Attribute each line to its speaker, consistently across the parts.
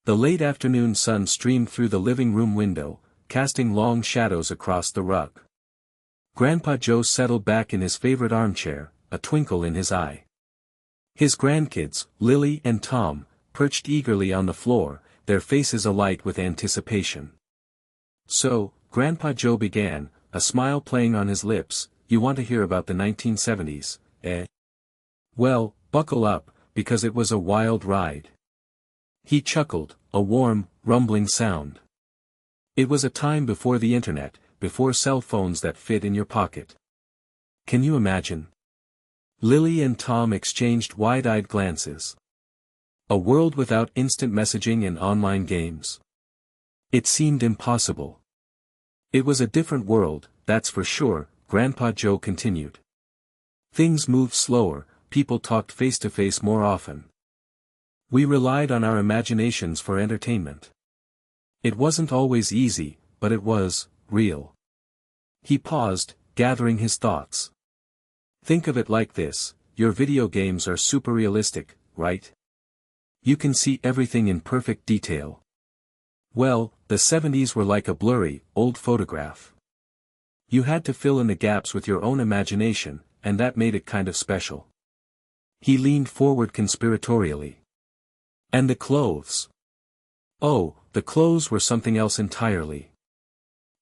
Speaker 1: The late afternoon sun streamed through the living room window, casting long shadows across the rug. Grandpa Joe settled back in his favorite armchair, a twinkle in his eye. His grandkids, Lily and Tom, perched eagerly on the floor, their faces alight with anticipation. "So," Grandpa Joe began, a smile playing on his lips, "you want to hear about the 1970s, eh? Well, buckle up, because it was a wild ride." He chuckled, a warm, rumbling sound. It was a time before the internet, before cell phones that fit in your pocket. Can you imagine? Lily and Tom exchanged wide-eyed glances. A world without instant messaging and online games. It seemed impossible. It was a different world, that's for sure, Grandpa Joe continued. Things moved slower, people talked face-to-face more often. We relied on our imaginations for entertainment. It wasn't always easy, but it was real. He paused, gathering his thoughts. Think of it like this, your video games are super realistic, right? You can see everything in perfect detail. Well, the 70s were like a blurry, old photograph. You had to fill in the gaps with your own imagination, and that made it kind of special. He leaned forward conspiratorially. And the clothes. Oh, the clothes were something else entirely.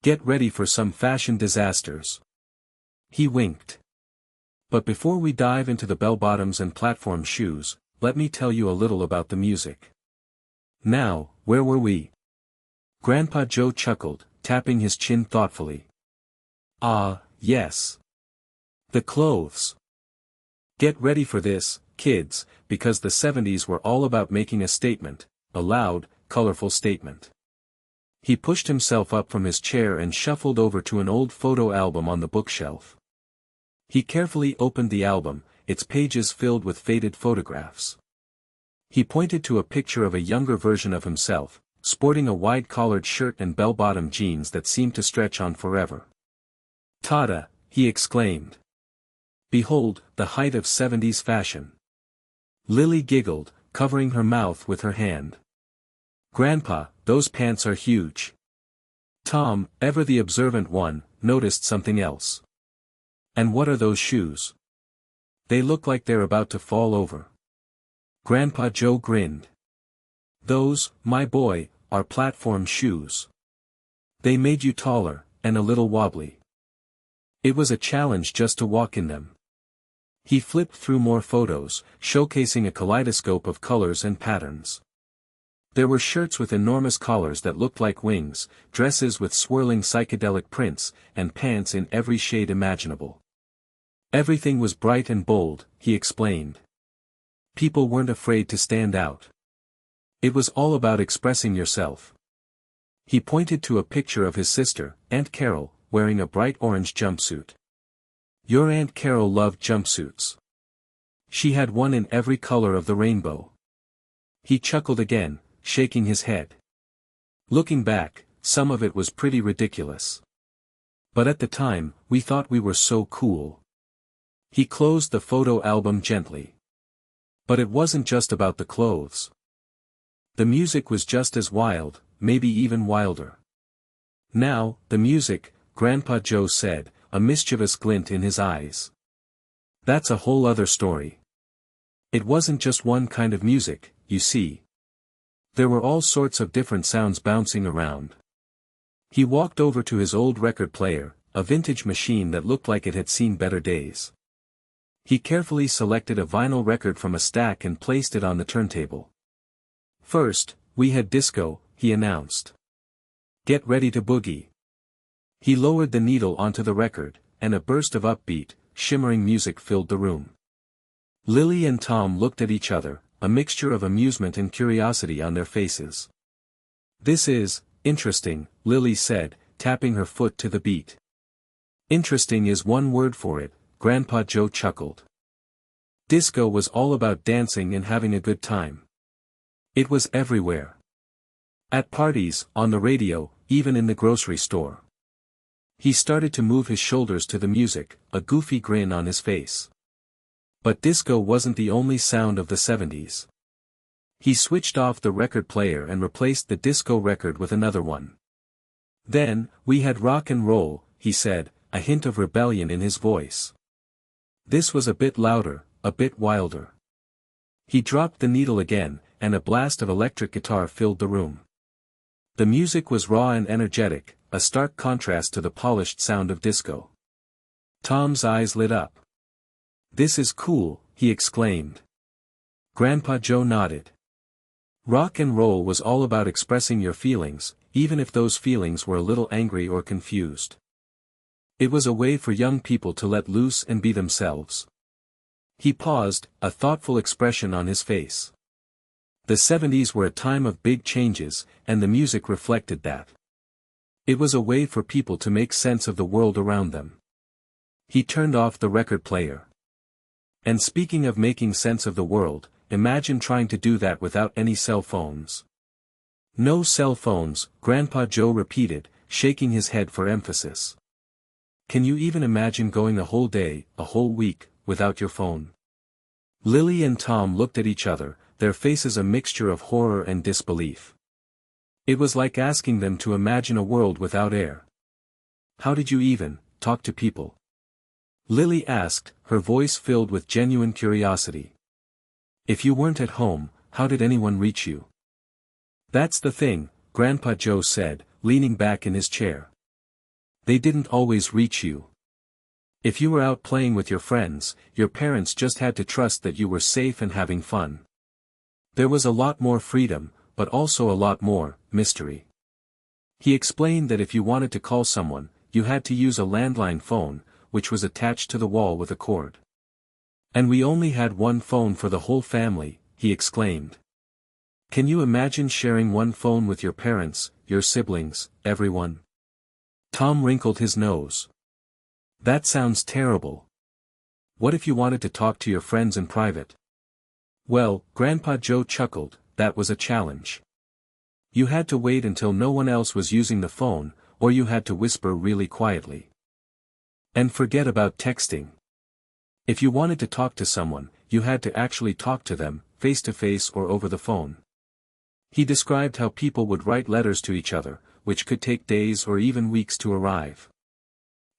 Speaker 1: Get ready for some fashion disasters. He winked. But before we dive into the bell-bottoms and platform shoes, let me tell you a little about the music. Now, where were we? Grandpa Joe chuckled, tapping his chin thoughtfully. Ah, yes. The clothes. Get ready for this, kids, because the 70s were all about making a statement, a loud, colorful statement. He pushed himself up from his chair and shuffled over to an old photo album on the bookshelf. He carefully opened the album, its pages filled with faded photographs. He pointed to a picture of a younger version of himself, sporting a wide-collared shirt and bell-bottom jeans that seemed to stretch on forever. "Tada!" he exclaimed. "Behold, the height of 70s fashion." Lily giggled, covering her mouth with her hand. "Grandpa, those pants are huge." Tom, ever the observant one, noticed something else. "And what are those shoes? They look like they're about to fall over." Grandpa Joe grinned. "Those, my boy, are platform shoes. They made you taller, and a little wobbly. It was a challenge just to walk in them." He flipped through more photos, showcasing a kaleidoscope of colors and patterns. There were shirts with enormous collars that looked like wings, dresses with swirling psychedelic prints, and pants in every shade imaginable. Everything was bright and bold, he explained. People weren't afraid to stand out. It was all about expressing yourself. He pointed to a picture of his sister, Aunt Carol, wearing a bright orange jumpsuit. Your Aunt Carol loved jumpsuits. She had one in every color of the rainbow. He chuckled again, shaking his head. Looking back, some of it was pretty ridiculous. But at the time, we thought we were so cool. He closed the photo album gently. But it wasn't just about the clothes. The music was just as wild, maybe even wilder. "Now, the music," Grandpa Joe said, a mischievous glint in his eyes. "That's a whole other story. It wasn't just one kind of music, you see. There were all sorts of different sounds bouncing around." He walked over to his old record player, a vintage machine that looked like it had seen better days. He carefully selected a vinyl record from a stack and placed it on the turntable. "First, we had disco," he announced. "Get ready to boogie." He lowered the needle onto the record, and a burst of upbeat, shimmering music filled the room. Lily and Tom looked at each other, a mixture of amusement and curiosity on their faces. "This is interesting," Lily said, tapping her foot to the beat. "Interesting is one word for it," Grandpa Joe chuckled. Disco was all about dancing and having a good time. It was everywhere. At parties, on the radio, even in the grocery store. He started to move his shoulders to the music, a goofy grin on his face. But disco wasn't the only sound of the 70s. He switched off the record player and replaced the disco record with another one. Then, we had rock and roll, he said, a hint of rebellion in his voice. This was a bit louder, a bit wilder. He dropped the needle again, and a blast of electric guitar filled the room. The music was raw and energetic, a stark contrast to the polished sound of disco. Tom's eyes lit up. "This is cool," he exclaimed. Grandpa Joe nodded. Rock and roll was all about expressing your feelings, even if those feelings were a little angry or confused. It was a way for young people to let loose and be themselves. He paused, a thoughtful expression on his face. The 70s were a time of big changes, and the music reflected that. It was a way for people to make sense of the world around them. He turned off the record player. And speaking of making sense of the world, imagine trying to do that without any cell phones. No cell phones, Grandpa Joe repeated, shaking his head for emphasis. Can you even imagine going a whole day, a whole week, without your phone? Lily and Tom looked at each other, their faces a mixture of horror and disbelief. It was like asking them to imagine a world without air. How did you even talk to people? Lily asked, her voice filled with genuine curiosity. If you weren't at home, how did anyone reach you? That's the thing, Grandpa Joe said, leaning back in his chair. They didn't always reach you. If you were out playing with your friends, your parents just had to trust that you were safe and having fun. There was a lot more freedom, but also a lot more mystery. He explained that if you wanted to call someone, you had to use a landline phone, which was attached to the wall with a cord. And we only had one phone for the whole family, he exclaimed. Can you imagine sharing one phone with your parents, your siblings, everyone? Tom wrinkled his nose. That sounds terrible. What if you wanted to talk to your friends in private? Well, Grandpa Joe chuckled, that was a challenge. You had to wait until no one else was using the phone, or you had to whisper really quietly. And forget about texting. If you wanted to talk to someone, you had to actually talk to them, face to face or over the phone. He described how people would write letters to each other, which could take days or even weeks to arrive.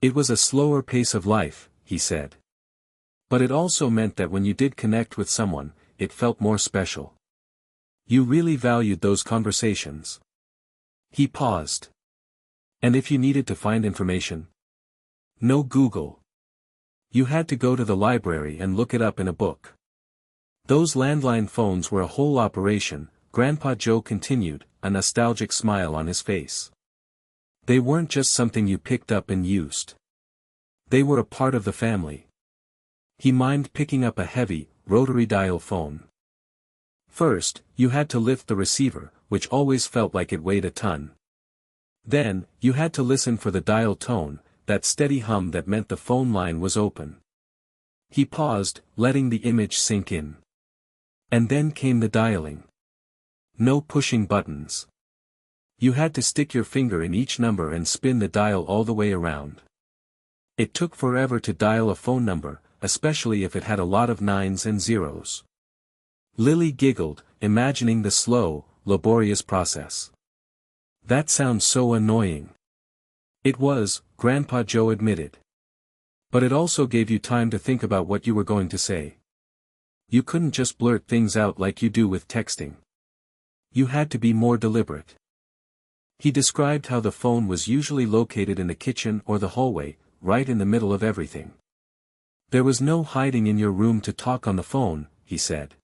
Speaker 1: It was a slower pace of life, he said. But it also meant that when you did connect with someone, it felt more special. You really valued those conversations. He paused. And if you needed to find information? No Google. You had to go to the library and look it up in a book. Those landline phones were a whole operation, Grandpa Joe continued, a nostalgic smile on his face. They weren't just something you picked up and used. They were a part of the family. He mimed picking up a heavy, rotary dial phone. First, you had to lift the receiver, which always felt like it weighed a ton. Then, you had to listen for the dial tone, that steady hum that meant the phone line was open. He paused, letting the image sink in. And then came the dialing. No pushing buttons. You had to stick your finger in each number and spin the dial all the way around. It took forever to dial a phone number, especially if it had a lot of nines and zeros. Lily giggled, imagining the slow, laborious process. That sounds so annoying. It was, Grandpa Joe admitted. But it also gave you time to think about what you were going to say. You couldn't just blurt things out like you do with texting. You had to be more deliberate. He described how the phone was usually located in the kitchen or the hallway, right in the middle of everything. There was no hiding in your room to talk on the phone, he said.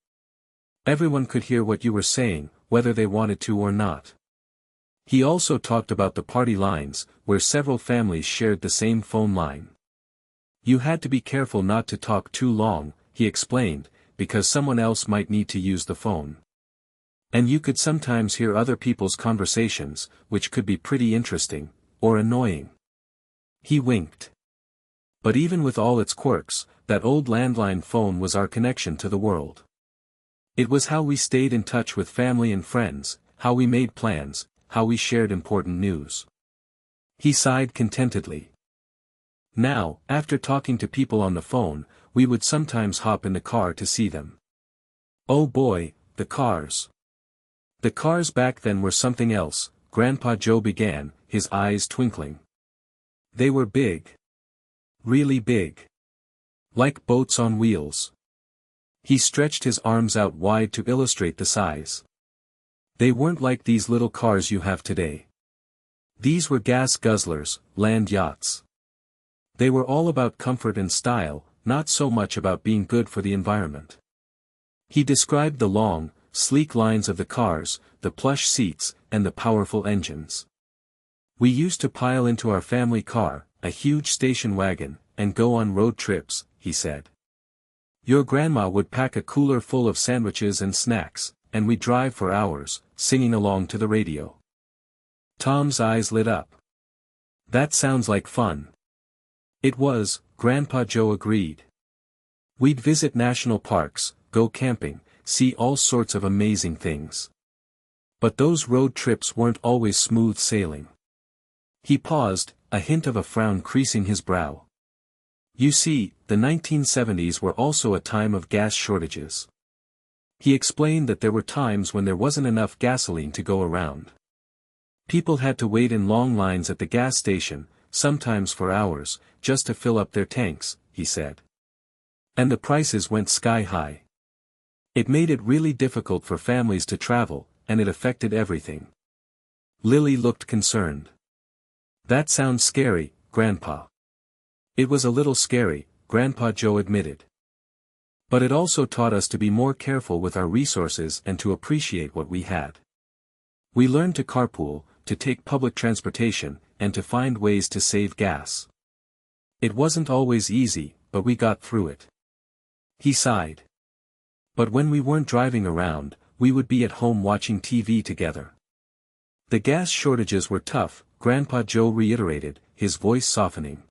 Speaker 1: Everyone could hear what you were saying, whether they wanted to or not. He also talked about the party lines, where several families shared the same phone line. You had to be careful not to talk too long, he explained, because someone else might need to use the phone. And you could sometimes hear other people's conversations, which could be pretty interesting, or annoying. He winked. But even with all its quirks, that old landline phone was our connection to the world. It was how we stayed in touch with family and friends, how we made plans, how we shared important news. He sighed contentedly. Now, after talking to people on the phone, we would sometimes hop in the car to see them. Oh boy, the cars. The cars back then were something else, Grandpa Joe began, his eyes twinkling. They were big. Really big. Like boats on wheels. He stretched his arms out wide to illustrate the size. They weren't like these little cars you have today. These were gas guzzlers, land yachts. They were all about comfort and style, not so much about being good for the environment. He described the long, sleek lines of the cars, the plush seats, and the powerful engines. We used to pile into our family car, a huge station wagon, and go on road trips, he said. Your grandma would pack a cooler full of sandwiches and snacks, and we'd drive for hours, singing along to the radio. Tom's eyes lit up. That sounds like fun. It was, Grandpa Joe agreed. We'd visit national parks, go camping, see all sorts of amazing things. But those road trips weren't always smooth sailing. He paused, a hint of a frown creasing his brow. You see, the 1970s were also a time of gas shortages. He explained that there were times when there wasn't enough gasoline to go around. People had to wait in long lines at the gas station, sometimes for hours, just to fill up their tanks, he said. And the prices went sky high. It made it really difficult for families to travel, and it affected everything. Lily looked concerned. That sounds scary, Grandpa. It was a little scary, Grandpa Joe admitted. But it also taught us to be more careful with our resources and to appreciate what we had. We learned to carpool, to take public transportation, and to find ways to save gas. It wasn't always easy, but we got through it. He sighed. But when we weren't driving around, we would be at home watching TV together. The gas shortages were tough, Grandpa Joe reiterated, his voice softening.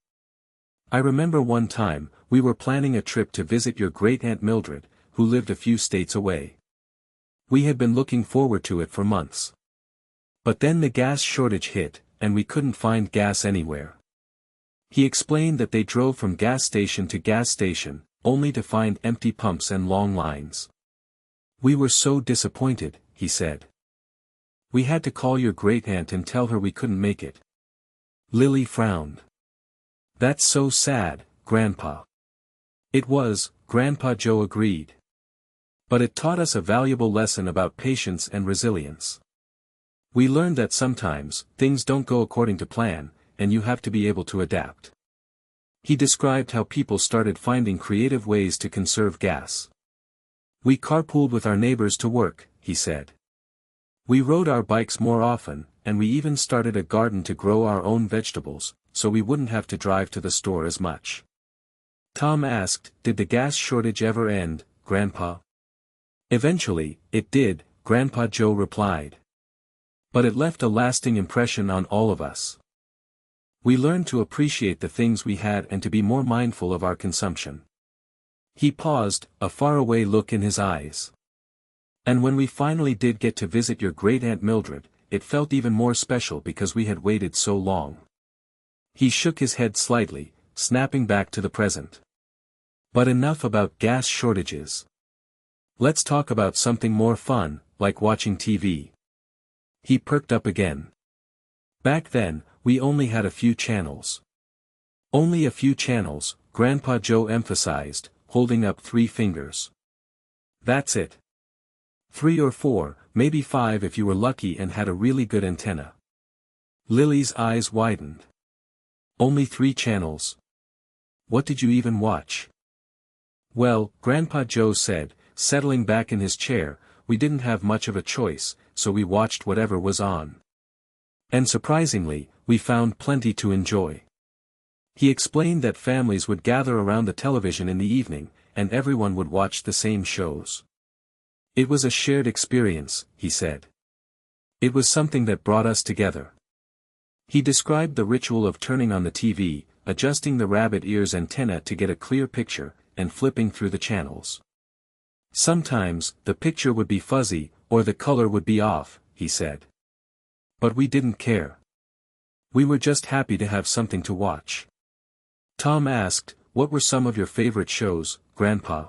Speaker 1: I remember one time, we were planning a trip to visit your great-aunt Mildred, who lived a few states away. We had been looking forward to it for months. But then the gas shortage hit, and we couldn't find gas anywhere. He explained that they drove from gas station to gas station, only to find empty pumps and long lines. We were so disappointed, he said. We had to call your great-aunt and tell her we couldn't make it. Lily frowned. That's so sad, Grandpa. It was, Grandpa Joe agreed. But it taught us a valuable lesson about patience and resilience. We learned that sometimes, things don't go according to plan, and you have to be able to adapt. He described how people started finding creative ways to conserve gas. We carpooled with our neighbors to work, he said. We rode our bikes more often, and we even started a garden to grow our own vegetables, so we wouldn't have to drive to the store as much. Tom asked, did the gas shortage ever end, Grandpa? Eventually, it did, Grandpa Joe replied. But it left a lasting impression on all of us. We learned to appreciate the things we had and to be more mindful of our consumption. He paused, a faraway look in his eyes. And when we finally did get to visit your great-aunt Mildred, it felt even more special because we had waited so long. He shook his head slightly, snapping back to the present. But enough about gas shortages. Let's talk about something more fun, like watching TV. He perked up again. Back then, we only had a few channels. Only a few channels, Grandpa Joe emphasized, holding up 3 fingers. That's it. 3 or 4, maybe 5 if you were lucky and had a really good antenna. Lily's eyes widened. Only 3 channels. What did you even watch? Well, Grandpa Joe said, settling back in his chair, we didn't have much of a choice, so we watched whatever was on. And surprisingly, we found plenty to enjoy. He explained that families would gather around the television in the evening, and everyone would watch the same shows. It was a shared experience, he said. It was something that brought us together. He described the ritual of turning on the TV, adjusting the rabbit ears antenna to get a clear picture, and flipping through the channels. Sometimes, the picture would be fuzzy, or the color would be off, he said. But we didn't care. We were just happy to have something to watch. Tom asked, what were some of your favorite shows, Grandpa?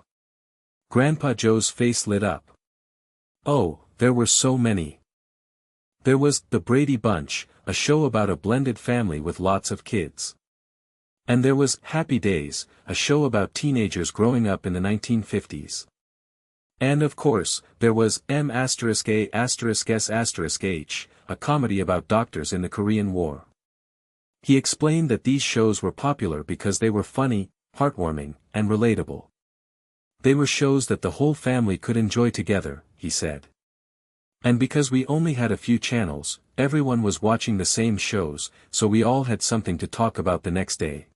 Speaker 1: Grandpa Joe's face lit up. Oh, there were so many. There was The Brady Bunch, a show about a blended family with lots of kids. And there was Happy Days, a show about teenagers growing up in the 1950s. And of course, there was M*A*S*S*H, a comedy about doctors in the Korean War. He explained that these shows were popular because they were funny, heartwarming, and relatable. They were shows that the whole family could enjoy together, he said. And because we only had a few channels, everyone was watching the same shows, so we all had something to talk about the next day.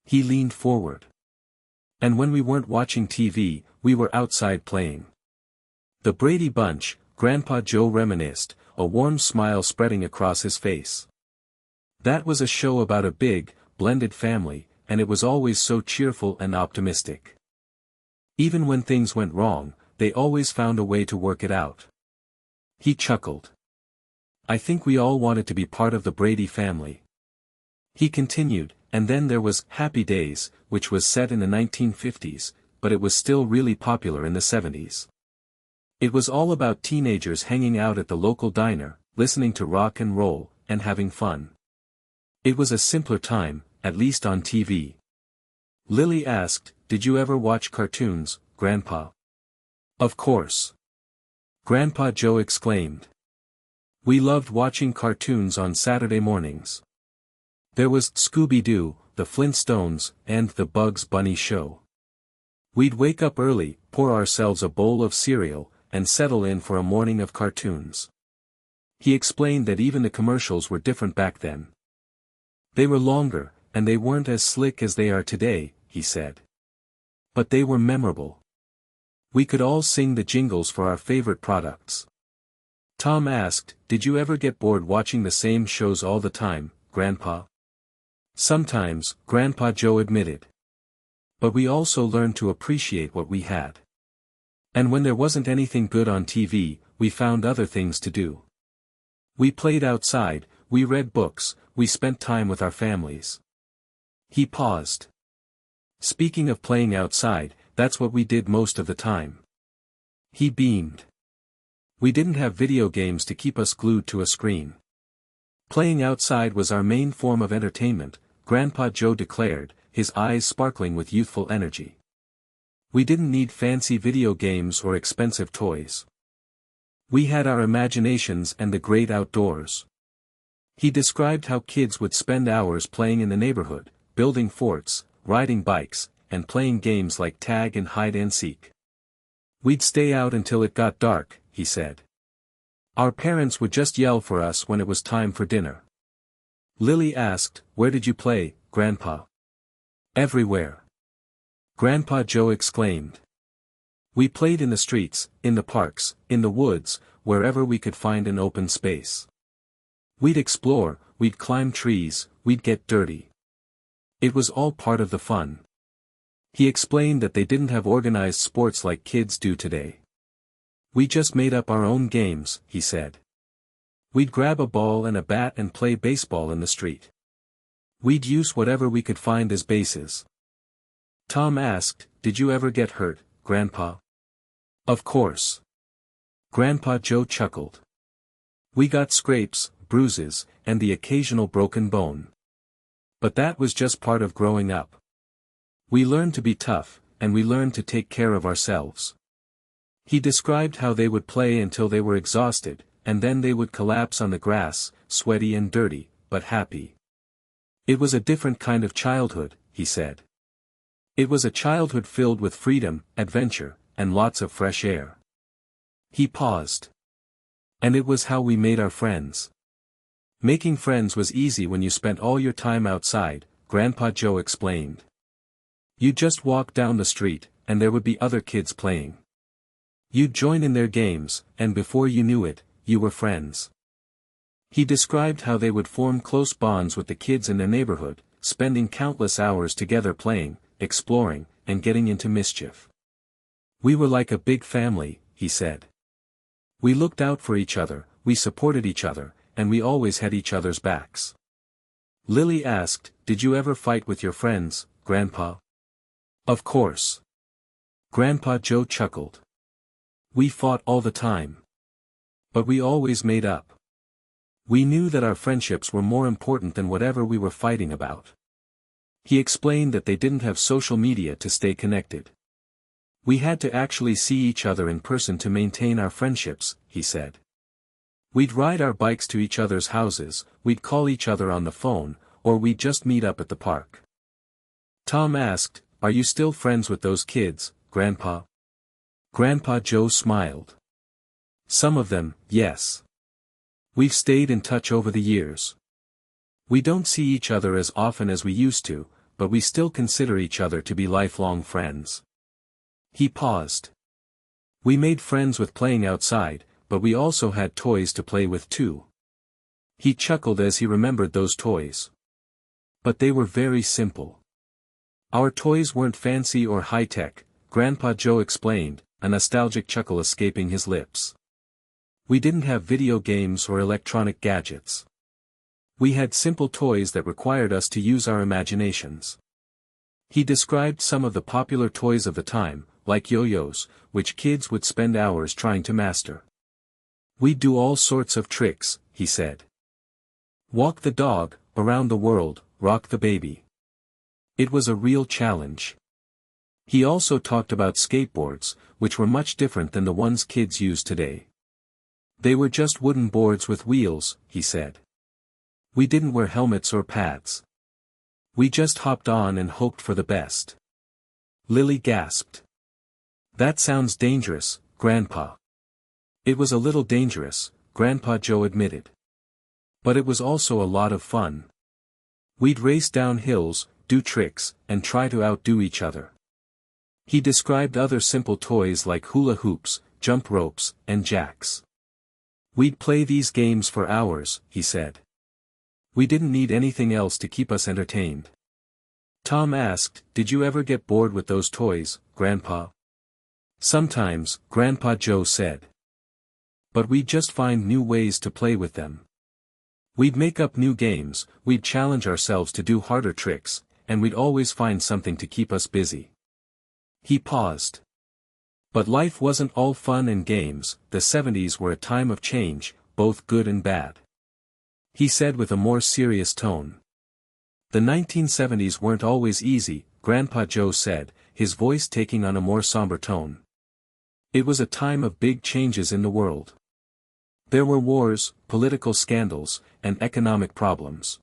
Speaker 1: He leaned forward. And when we weren't watching TV, we were outside playing. The Brady Bunch, Grandpa Joe reminisced, a warm smile spreading across his face. That was a show about a big, blended family, and it was always so cheerful and optimistic. Even when things went wrong, they always found a way to work it out. He chuckled. I think we all wanted to be part of the Brady family. He continued, and then there was Happy Days, which was set in the 1950s, but it was still really popular in the 70s. It was all about teenagers hanging out at the local diner, listening to rock and roll, and having fun. It was a simpler time, at least on TV. Lily asked, Did you ever watch cartoons, Grandpa? Of course. Grandpa Joe exclaimed. We loved watching cartoons on Saturday mornings. There was Scooby-Doo, the Flintstones, and the Bugs Bunny Show. We'd wake up early, pour ourselves a bowl of cereal, and settle in for a morning of cartoons. He explained that even the commercials were different back then. They were longer, and they weren't as slick as they are today, he said. But they were memorable. We could all sing the jingles for our favorite products. Tom asked, Did you ever get bored watching the same shows all the time, Grandpa? Sometimes, Grandpa Joe admitted. But we also learned to appreciate what we had. And when there wasn't anything good on TV, we found other things to do. We played outside, we read books, we spent time with our families. He paused. Speaking of playing outside, that's what we did most of the time. He beamed. We didn't have video games to keep us glued to a screen. Playing outside was our main form of entertainment, Grandpa Joe declared, his eyes sparkling with youthful energy. We didn't need fancy video games or expensive toys. We had our imaginations and the great outdoors. He described how kids would spend hours playing in the neighborhood, building forts, riding bikes, and playing games like tag and hide and seek. We'd stay out until it got dark, he said. Our parents would just yell for us when it was time for dinner. Lily asked, Where did you play, Grandpa? Everywhere. Grandpa Joe exclaimed. We played in the streets, in the parks, in the woods, wherever we could find an open space. We'd explore, we'd climb trees, we'd get dirty. It was all part of the fun. He explained that they didn't have organized sports like kids do today. We just made up our own games, he said. We'd grab a ball and a bat and play baseball in the street. We'd use whatever we could find as bases. Tom asked, Did you ever get hurt, Grandpa? Of course. Grandpa Joe chuckled. We got scrapes, bruises, and the occasional broken bone. But that was just part of growing up. We learned to be tough, and we learned to take care of ourselves. He described how they would play until they were exhausted, and then they would collapse on the grass, sweaty and dirty, but happy. It was a different kind of childhood, he said. It was a childhood filled with freedom, adventure, and lots of fresh air. He paused. And it was how we made our friends. Making friends was easy when you spent all your time outside, Grandpa Joe explained. You'd just walk down the street, and there would be other kids playing. You'd join in their games, and before you knew it, you were friends. He described how they would form close bonds with the kids in their neighborhood, spending countless hours together playing, exploring, and getting into mischief. We were like a big family, he said. We looked out for each other, we supported each other, and we always had each other's backs. Lily asked, Did you ever fight with your friends, Grandpa? Of course. Grandpa Joe chuckled. We fought all the time. But we always made up. We knew that our friendships were more important than whatever we were fighting about. He explained that they didn't have social media to stay connected. We had to actually see each other in person to maintain our friendships, he said. We'd ride our bikes to each other's houses, we'd call each other on the phone, or we'd just meet up at the park. Tom asked, "Are you still friends with those kids, Grandpa?" Grandpa Joe smiled. "Some of them, yes. We've stayed in touch over the years. We don't see each other as often as we used to, but we still consider each other to be lifelong friends." He paused. "We made friends with playing outside, but we also had toys to play with too." He chuckled as he remembered those toys. But they were very simple. "Our toys weren't fancy or high-tech," Grandpa Joe explained, a nostalgic chuckle escaping his lips. "We didn't have video games or electronic gadgets. We had simple toys that required us to use our imaginations." He described some of the popular toys of the time, like yo-yos, which kids would spend hours trying to master. "We'd do all sorts of tricks," he said. "Walk the dog, around the world, rock the baby." It was a real challenge. He also talked about skateboards, which were much different than the ones kids use today. "They were just wooden boards with wheels," he said. "We didn't wear helmets or pads. We just hopped on and hoped for the best." Lily gasped. "That sounds dangerous, Grandpa." It was a little dangerous, Grandpa Joe admitted. But it was also a lot of fun. We'd race down hills, do tricks, and try to outdo each other. He described other simple toys like hula hoops, jump ropes, and jacks. "We'd play these games for hours," he said. "We didn't need anything else to keep us entertained." Tom asked, "Did you ever get bored with those toys, Grandpa?" "Sometimes," Grandpa Joe said. "But we'd just find new ways to play with them. We'd make up new games, we'd challenge ourselves to do harder tricks, and we'd always find something to keep us busy." He paused. But life wasn't all fun and games. The 70s were a time of change, both good and bad. He said with a more serious tone. "The 1970s weren't always easy," Grandpa Joe said, his voice taking on a more somber tone. "It was a time of big changes in the world. There were wars, political scandals, and economic problems."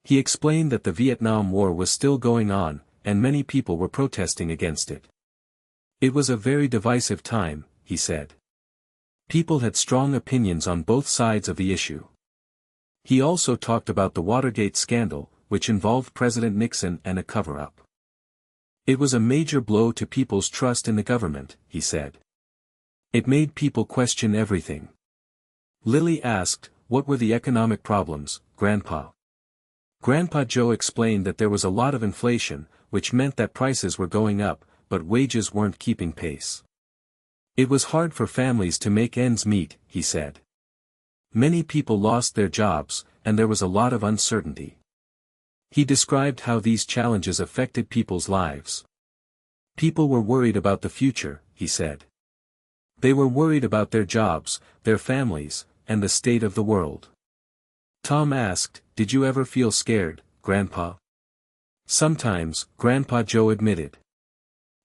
Speaker 1: He explained that the Vietnam War was still going on, and many people were protesting against it. "It was a very divisive time," he said. "People had strong opinions on both sides of the issue." He also talked about the Watergate scandal, which involved President Nixon and a cover-up. "It was a major blow to people's trust in the government," he said. "It made people question everything." Lily asked, "What were the economic problems, Grandpa?" Grandpa Joe explained that there was a lot of inflation, which meant that prices were going up, but wages weren't keeping pace. "It was hard for families to make ends meet," he said. "Many people lost their jobs, and there was a lot of uncertainty." He described how these challenges affected people's lives. "People were worried about the future," he said. "They were worried about their jobs, their families, and the state of the world." Tom asked, "Did you ever feel scared, Grandpa?" "Sometimes," Grandpa Joe admitted.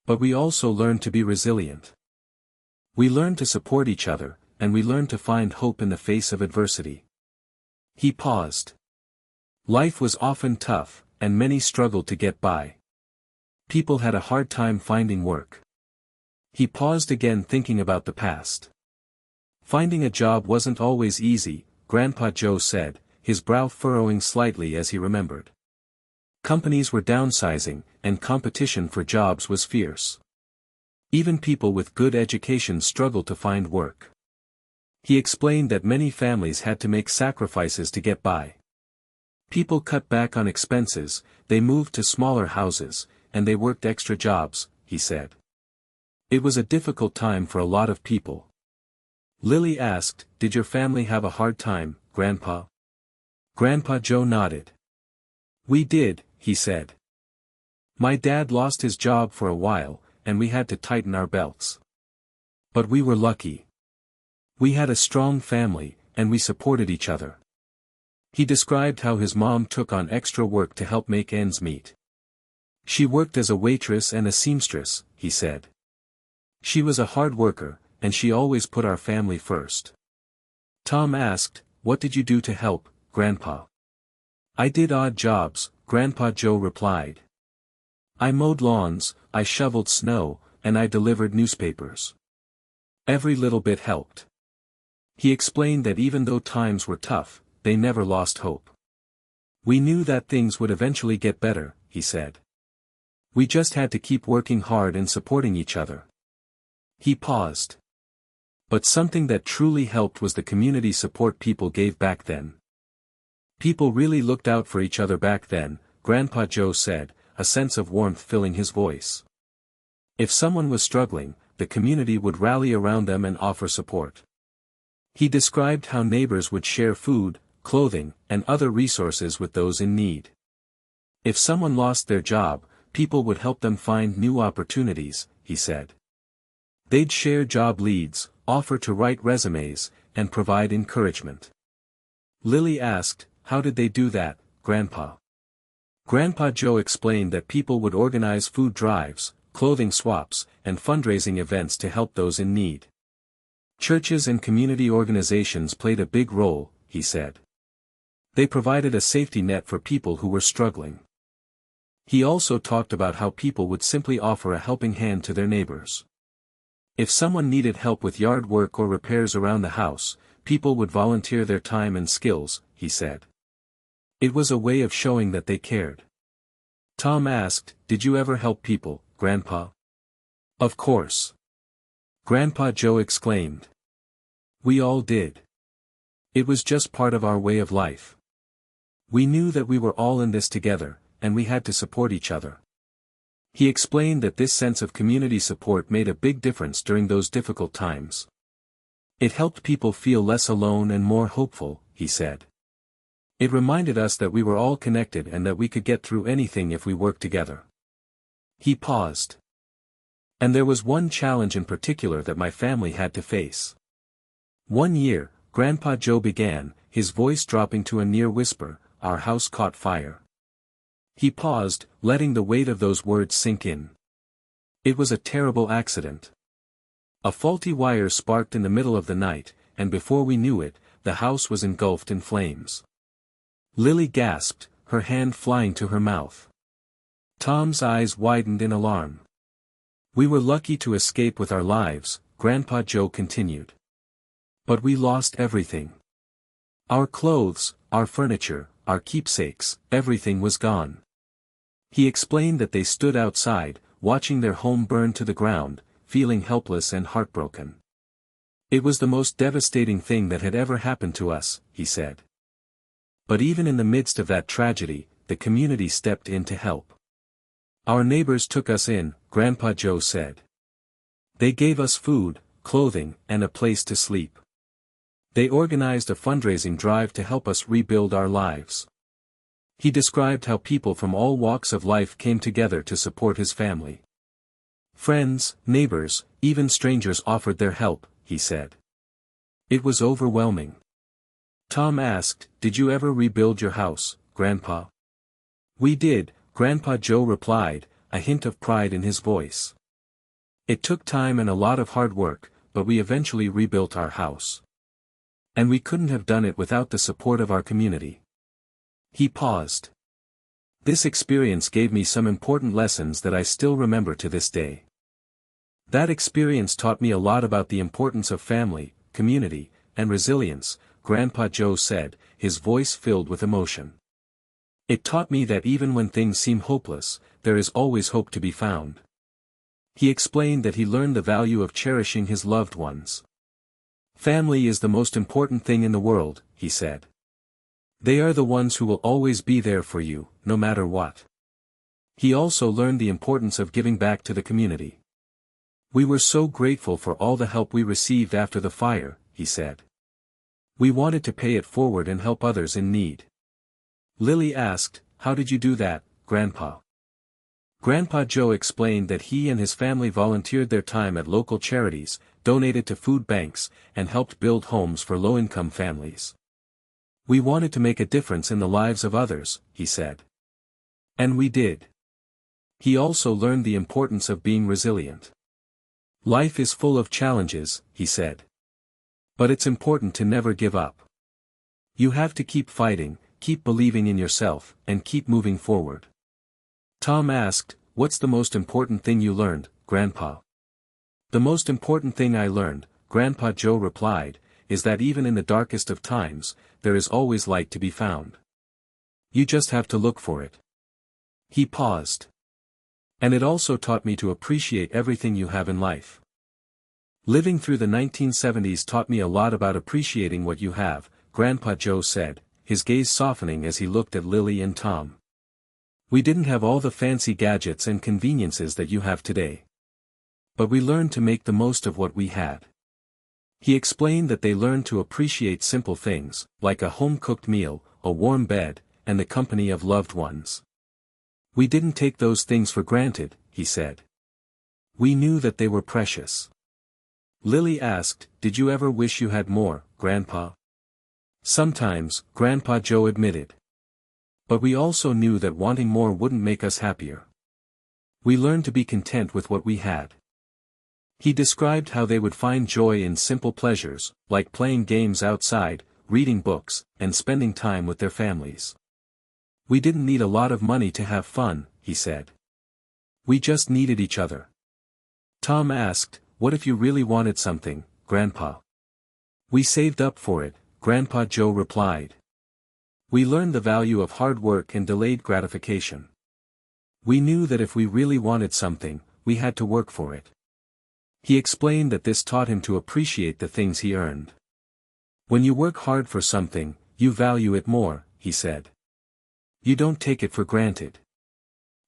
Speaker 1: "But we also learned to be resilient. We learned to support each other, and we learned to find hope in the face of adversity." He paused. "Life was often tough, and many struggled to get by. People had a hard time finding work." He paused again, thinking about the past. "Finding a job wasn't always easy," Grandpa Joe said, his brow furrowing slightly as he remembered. "Companies were downsizing, and competition for jobs was fierce. Even people with good educations struggled to find work." He explained that many families had to make sacrifices to get by. People cut back on expenses, they moved to smaller houses, and they worked extra jobs, he said. "It was a difficult time for a lot of people." Lily asked, "Did your family have a hard time, Grandpa?" Grandpa Joe nodded. "We did," he said. "My dad lost his job for a while, and we had to tighten our belts. But we were lucky. We had a strong family, and we supported each other. He described how his mom took on extra work to help make ends meet. She worked as a waitress and a seamstress, he said. She was a hard worker, and she always put our family first. Tom asked, "What did you do to help, Grandpa?" "I did odd jobs," Grandpa Joe replied. "I mowed lawns, I shoveled snow, and I delivered newspapers. Every little bit helped." He explained that even though times were tough, they never lost hope. "We knew that things would eventually get better," he said. "We just had to keep working hard and supporting each other." He paused. But something that truly helped was the community support people gave back then. People really looked out for each other back then, Grandpa Joe said, a sense of warmth filling his voice. If someone was struggling, the community would rally around them and offer support. He described how neighbors would share food, clothing, and other resources with those in need. If someone lost their job, people would help them find new opportunities, he said. They'd share job leads, offer to write resumes, and provide encouragement. Lily asked, "How did they do that, Grandpa?" Grandpa Joe explained that people would organize food drives, clothing swaps, and fundraising events to help those in need. Churches and community organizations played a big role, he said. They provided a safety net for people who were struggling. He also talked about how people would simply offer a helping hand to their neighbors. If someone needed help with yard work or repairs around the house, people would volunteer their time and skills, he said. It was a way of showing that they cared. Tom asked, "Did you ever help people, Grandpa?" "Of course." Grandpa Joe exclaimed. "We all did. It was just part of our way of life. We knew that we were all in this together, and we had to support each other." He explained that this sense of community support made a big difference during those difficult times. It helped people feel less alone and more hopeful, he said. It reminded us that we were all connected and that we could get through anything if we worked together. He paused. "And there was one challenge in particular that my family had to face. One year, Grandpa Joe began, his voice dropping to a near whisper, our house caught fire." He paused, letting the weight of those words sink in. It was a terrible accident. A faulty wire sparked in the middle of the night, and before we knew it, the house was engulfed in flames. Lily gasped, her hand flying to her mouth. Tom's eyes widened in alarm. "We were lucky to escape with our lives," Grandpa Joe continued. "But we lost everything. Our clothes, our furniture, our keepsakes, everything was gone." He explained that they stood outside, watching their home burn to the ground, feeling helpless and heartbroken. "It was the most devastating thing that had ever happened to us," he said. But even in the midst of that tragedy, the community stepped in to help. "Our neighbors took us in," Grandpa Joe said. "They gave us food, clothing, and a place to sleep. They organized a fundraising drive to help us rebuild our lives." He described how people from all walks of life came together to support his family. Friends, neighbors, even strangers offered their help, he said. It was overwhelming. Tom asked, "Did you ever rebuild your house, Grandpa?" "We did," Grandpa Joe replied, a hint of pride in his voice. "It took time and a lot of hard work, but we eventually rebuilt our house. And we couldn't have done it without the support of our community." He paused. "This experience gave me some important lessons that I still remember to this day. That experience taught me a lot about the importance of family, community, and resilience," Grandpa Joe said, his voice filled with emotion. "It taught me that even when things seem hopeless, there is always hope to be found." He explained that he learned the value of cherishing his loved ones. "Family is the most important thing in the world," he said. "They are the ones who will always be there for you, no matter what." He also learned the importance of giving back to the community. "We were so grateful for all the help we received after the fire," he said. "We wanted to pay it forward and help others in need." Lily asked, "How did you do that, Grandpa?" Grandpa Joe explained that he and his family volunteered their time at local charities, donated to food banks, and helped build homes for low-income families. We wanted to make a difference in the lives of others, he said. And we did. He also learned the importance of being resilient. Life is full of challenges, he said. But it's important to never give up. You have to keep fighting, keep believing in yourself, and keep moving forward. Tom asked, "What's the most important thing you learned, Grandpa?" "The most important thing I learned," Grandpa Joe replied, "is that even in the darkest of times, there is always light to be found. You just have to look for it." He paused. "And it also taught me to appreciate everything you have in life. Living through the 1970s taught me a lot about appreciating what you have," Grandpa Joe said, his gaze softening as he looked at Lily and Tom. "We didn't have all the fancy gadgets and conveniences that you have today. But we learned to make the most of what we had." He explained that they learned to appreciate simple things, like a home-cooked meal, a warm bed, and the company of loved ones. "We didn't take those things for granted," he said. "We knew that they were precious." Lily asked, "Did you ever wish you had more, Grandpa?" "Sometimes," Grandpa Joe admitted. "But we also knew that wanting more wouldn't make us happier. We learned to be content with what we had." He described how they would find joy in simple pleasures, like playing games outside, reading books, and spending time with their families. "We didn't need a lot of money to have fun," he said. "We just needed each other." Tom asked, "What if you really wanted something, Grandpa?" "We saved up for it," Grandpa Joe replied. "We learned the value of hard work and delayed gratification. We knew that if we really wanted something, we had to work for it." He explained that this taught him to appreciate the things he earned. "When you work hard for something, you value it more," he said. "You don't take it for granted."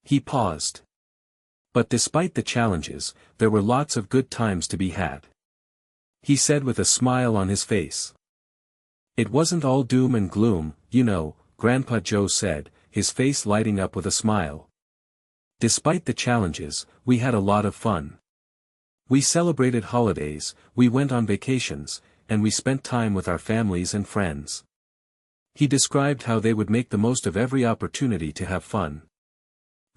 Speaker 1: He paused. "But despite the challenges, there were lots of good times to be had," he said with a smile on his face. "It wasn't all doom and gloom, you know," Grandpa Joe said, his face lighting up with a smile. "Despite the challenges, we had a lot of fun. We celebrated holidays, we went on vacations, and we spent time with our families and friends." He described how they would make the most of every opportunity to have fun.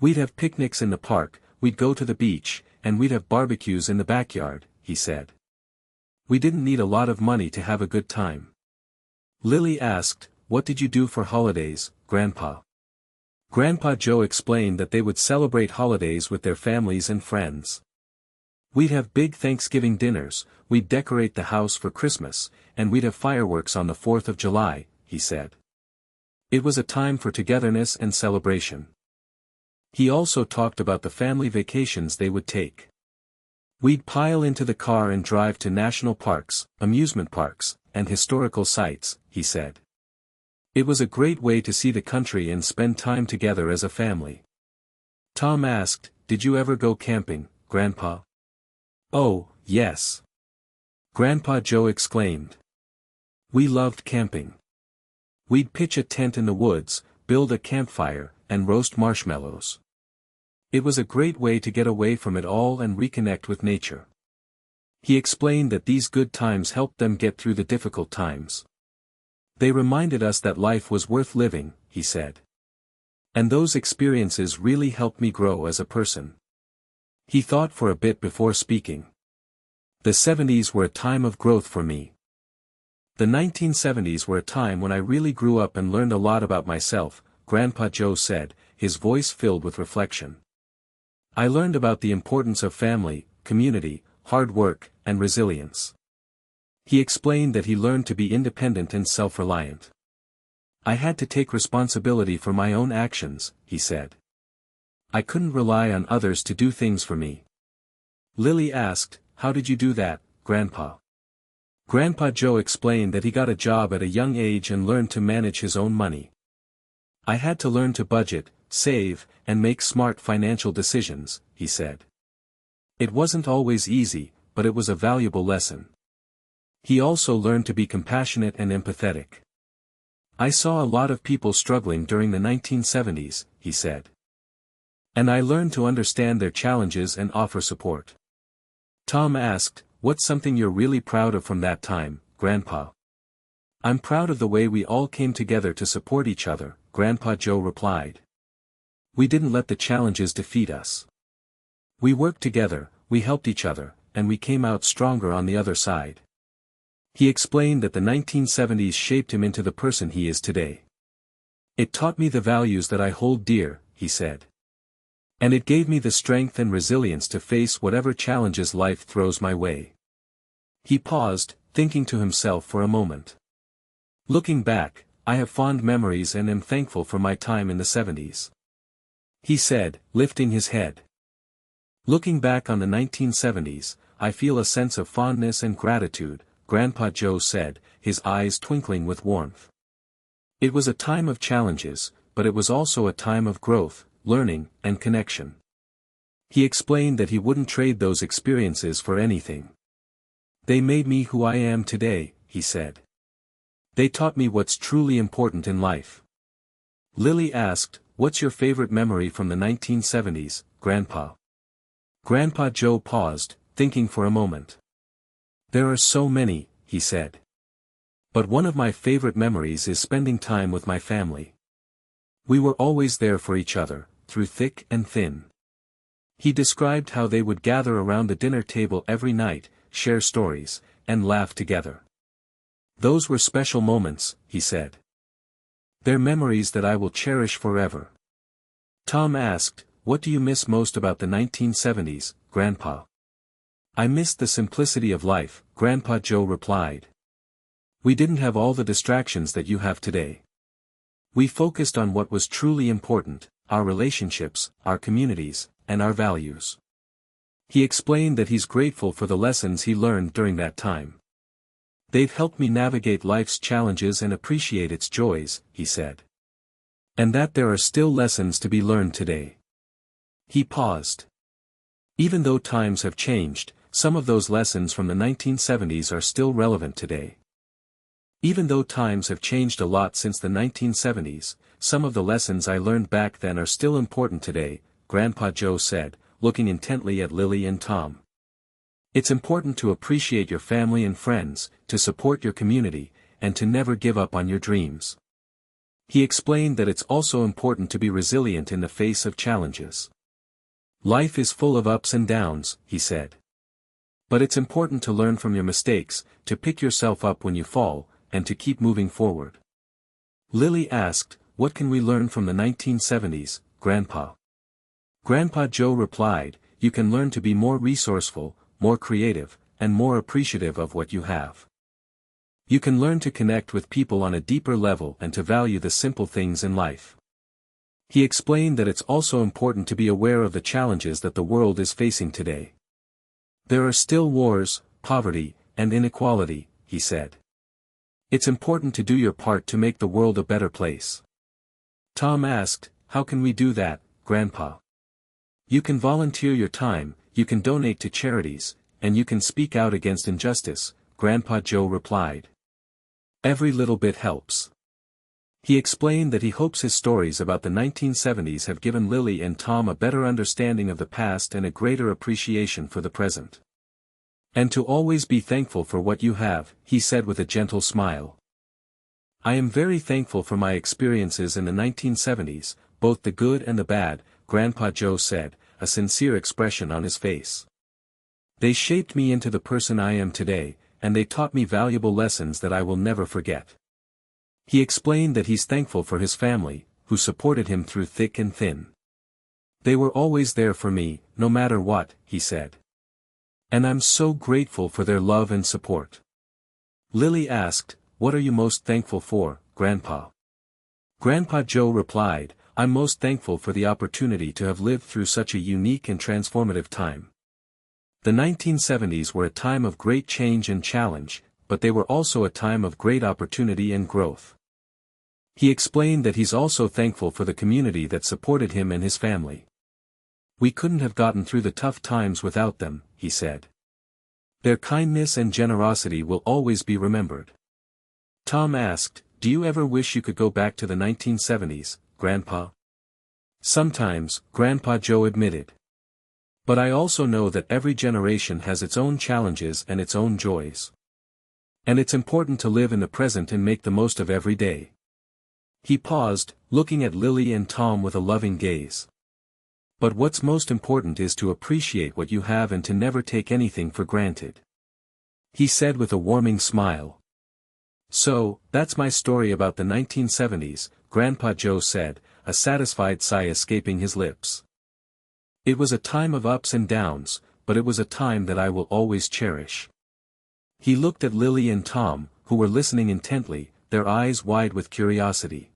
Speaker 1: "We'd have picnics in the park, we'd go to the beach, and we'd have barbecues in the backyard," he said. "We didn't need a lot of money to have a good time." Lily asked, "What did you do for holidays, Grandpa?" Grandpa Joe explained that they would celebrate holidays with their families and friends. "We'd have big Thanksgiving dinners, we'd decorate the house for Christmas, and we'd have fireworks on the 4th of July, he said. It was a time for togetherness and celebration. He also talked about the family vacations they would take. "We'd pile into the car and drive to national parks, amusement parks, and historical sites," he said. "It was a great way to see the country and spend time together as a family." Tom asked, "Did you ever go camping, Grandpa?" "Oh, yes," Grandpa Joe exclaimed. "We loved camping. We'd pitch a tent in the woods, build a campfire, and roast marshmallows. It was a great way to get away from it all and reconnect with nature." He explained that these good times helped them get through the difficult times. "They reminded us that life was worth living," he said. "And those experiences really helped me grow as a person." He thought for a bit before speaking. "The 70s were a time of growth for me. The 1970s were a time when I really grew up and learned a lot about myself," Grandpa Joe said, his voice filled with reflection. "I learned about the importance of family, community, hard work, and resilience." He explained that he learned to be independent and self-reliant. "I had to take responsibility for my own actions," he said. "I couldn't rely on others to do things for me." Lily asked, "How did you do that, Grandpa?" Grandpa Joe explained that he got a job at a young age and learned to manage his own money. "I had to learn to budget, save, and make smart financial decisions," he said. "It wasn't always easy, but it was a valuable lesson." He also learned to be compassionate and empathetic. "I saw a lot of people struggling during the 1970s, he said. And I learned to understand their challenges and offer support." Tom asked, what's something you're really proud of from that time, Grandpa? I'm proud of the way we all came together to support each other, Grandpa Joe replied. We didn't let the challenges defeat us. We worked together, we helped each other, and we came out stronger on the other side. He explained that the 1970s shaped him into the person he is today. It taught me the values that I hold dear, he said. And it gave me the strength and resilience to face whatever challenges life throws my way. He paused, thinking to himself for a moment. Looking back, I have fond memories and am thankful for my time in the 70s. He said, lifting his head. Looking back on the 1970s, I feel a sense of fondness and gratitude, Grandpa Joe said, his eyes twinkling with warmth. It was a time of challenges, but it was also a time of growth, learning, and connection. He explained that he wouldn't trade those experiences for anything. They made me who I am today, he said. They taught me what's truly important in life. Lily asked, what's your favorite memory from the 1970s, Grandpa? Grandpa Joe paused, thinking for a moment. There are so many, he said. But one of my favorite memories is spending time with my family. We were always there for each other, through thick and thin. He described how they would gather around the dinner table every night, share stories, and laugh together. Those were special moments, he said. They're memories that I will cherish forever. Tom asked, what do you miss most about the 1970s, Grandpa? I miss the simplicity of life, Grandpa Joe replied. We didn't have all the distractions that you have today. We focused on what was truly important, our relationships, our communities, and our values. He explained that he's grateful for the lessons he learned during that time. They've helped me navigate life's challenges and appreciate its joys, he said. And that there are still lessons to be learned today. He paused. Even though times have changed, some of those lessons from the 1970s are still relevant today. Even though times have changed a lot since the 1970s, some of the lessons I learned back then are still important today, Grandpa Joe said, looking intently at Lily and Tom. It's important to appreciate your family and friends, to support your community, and to never give up on your dreams. He explained that it's also important to be resilient in the face of challenges. Life is full of ups and downs, he said. But it's important to learn from your mistakes, to pick yourself up when you fall, and to keep moving forward. Lily asked, what can we learn from the 1970s, Grandpa? Grandpa Joe replied, you can learn to be more resourceful, more creative, and more appreciative of what you have. You can learn to connect with people on a deeper level and to value the simple things in life. He explained that it's also important to be aware of the challenges that the world is facing today. There are still wars, poverty, and inequality, he said. It's important to do your part to make the world a better place. Tom asked, how can we do that, Grandpa? You can volunteer your time, you can donate to charities, and you can speak out against injustice, Grandpa Joe replied. Every little bit helps. He explained that he hopes his stories about the 1970s have given Lily and Tom a better understanding of the past and a greater appreciation for the present. And to always be thankful for what you have, he said with a gentle smile. I am very thankful for my experiences in the 1970s, both the good and the bad, Grandpa Joe said, a sincere expression on his face. They shaped me into the person I am today, and they taught me valuable lessons that I will never forget. He explained that he's thankful for his family, who supported him through thick and thin. They were always there for me, no matter what, he said. And I'm so grateful for their love and support. Lily asked, what are you most thankful for, Grandpa? Grandpa Joe replied, I'm most thankful for the opportunity to have lived through such a unique and transformative time. The 1970s were a time of great change and challenge, but they were also a time of great opportunity and growth. He explained that he's also thankful for the community that supported him and his family. We couldn't have gotten through the tough times without them, he said. Their kindness and generosity will always be remembered. Tom asked, do you ever wish you could go back to the 1970s, Grandpa? Sometimes, Grandpa Joe admitted. But I also know that every generation has its own challenges and its own joys. And it's important to live in the present and make the most of every day. He paused, looking at Lily and Tom with a loving gaze. But what's most important is to appreciate what you have and to never take anything for granted. He said with a warming smile. So, that's my story about the 1970s, Grandpa Joe said, a satisfied sigh escaping his lips. It was a time of ups and downs, but it was a time that I will always cherish. He looked at Lily and Tom, who were listening intently, their eyes wide with curiosity.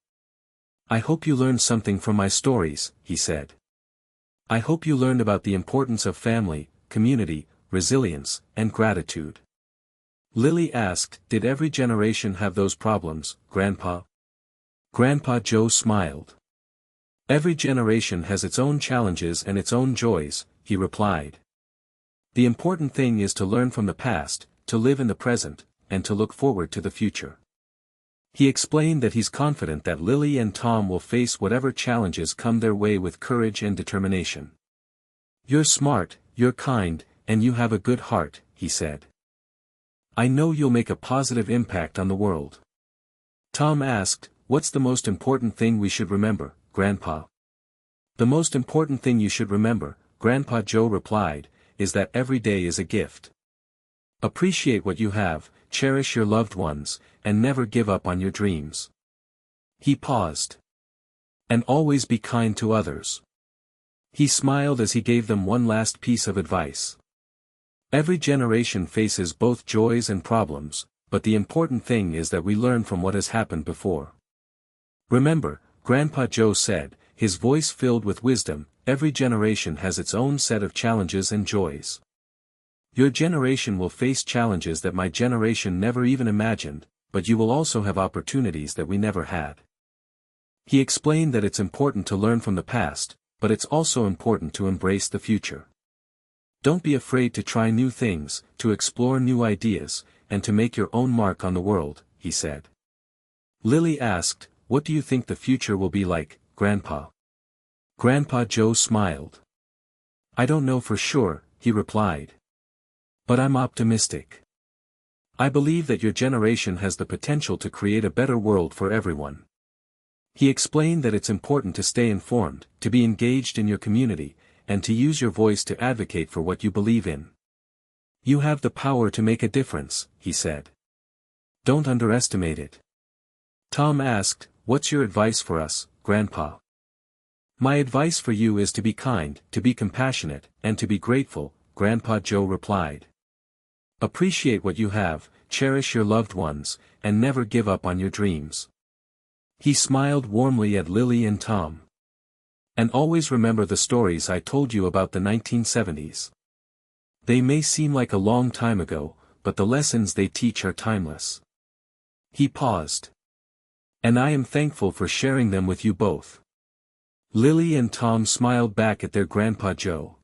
Speaker 1: I hope you learned something from my stories, he said. I hope you learned about the importance of family, community, resilience, and gratitude. Lily asked, did every generation have those problems, Grandpa? Grandpa Joe smiled. Every generation has its own challenges and its own joys, he replied. The important thing is to learn from the past, to live in the present, and to look forward to the future. He explained that he's confident that Lily and Tom will face whatever challenges come their way with courage and determination. You're smart, you're kind, and you have a good heart, he said. I know you'll make a positive impact on the world. Tom asked, what's the most important thing we should remember, Grandpa? The most important thing you should remember, Grandpa Joe replied, is that every day is a gift. Appreciate what you have, cherish your loved ones, and never give up on your dreams. He paused. And always be kind to others. He smiled as he gave them one last piece of advice. Every generation faces both joys and problems, but the important thing is that we learn from what has happened before. Remember, Grandpa Joe said, his voice filled with wisdom, every generation has its own set of challenges and joys. Your generation will face challenges that my generation never even imagined, but you will also have opportunities that we never had. He explained that it's important to learn from the past, but it's also important to embrace the future. Don't be afraid to try new things, to explore new ideas, and to make your own mark on the world, he said. Lily asked, what do you think the future will be like, Grandpa? Grandpa Joe smiled. I don't know for sure, he replied. But I'm optimistic. I believe that your generation has the potential to create a better world for everyone. He explained that it's important to stay informed, to be engaged in your community, and to use your voice to advocate for what you believe in. You have the power to make a difference, he said. Don't underestimate it. Tom asked, what's your advice for us, Grandpa? My advice for you is to be kind, to be compassionate, and to be grateful, Grandpa Joe replied. Appreciate what you have, cherish your loved ones, and never give up on your dreams. He smiled warmly at Lily and Tom. And always remember the stories I told you about the 1970s. They may seem like a long time ago, but the lessons they teach are timeless. He paused. And I am thankful for sharing them with you both. Lily and Tom smiled back at their Grandpa Joe.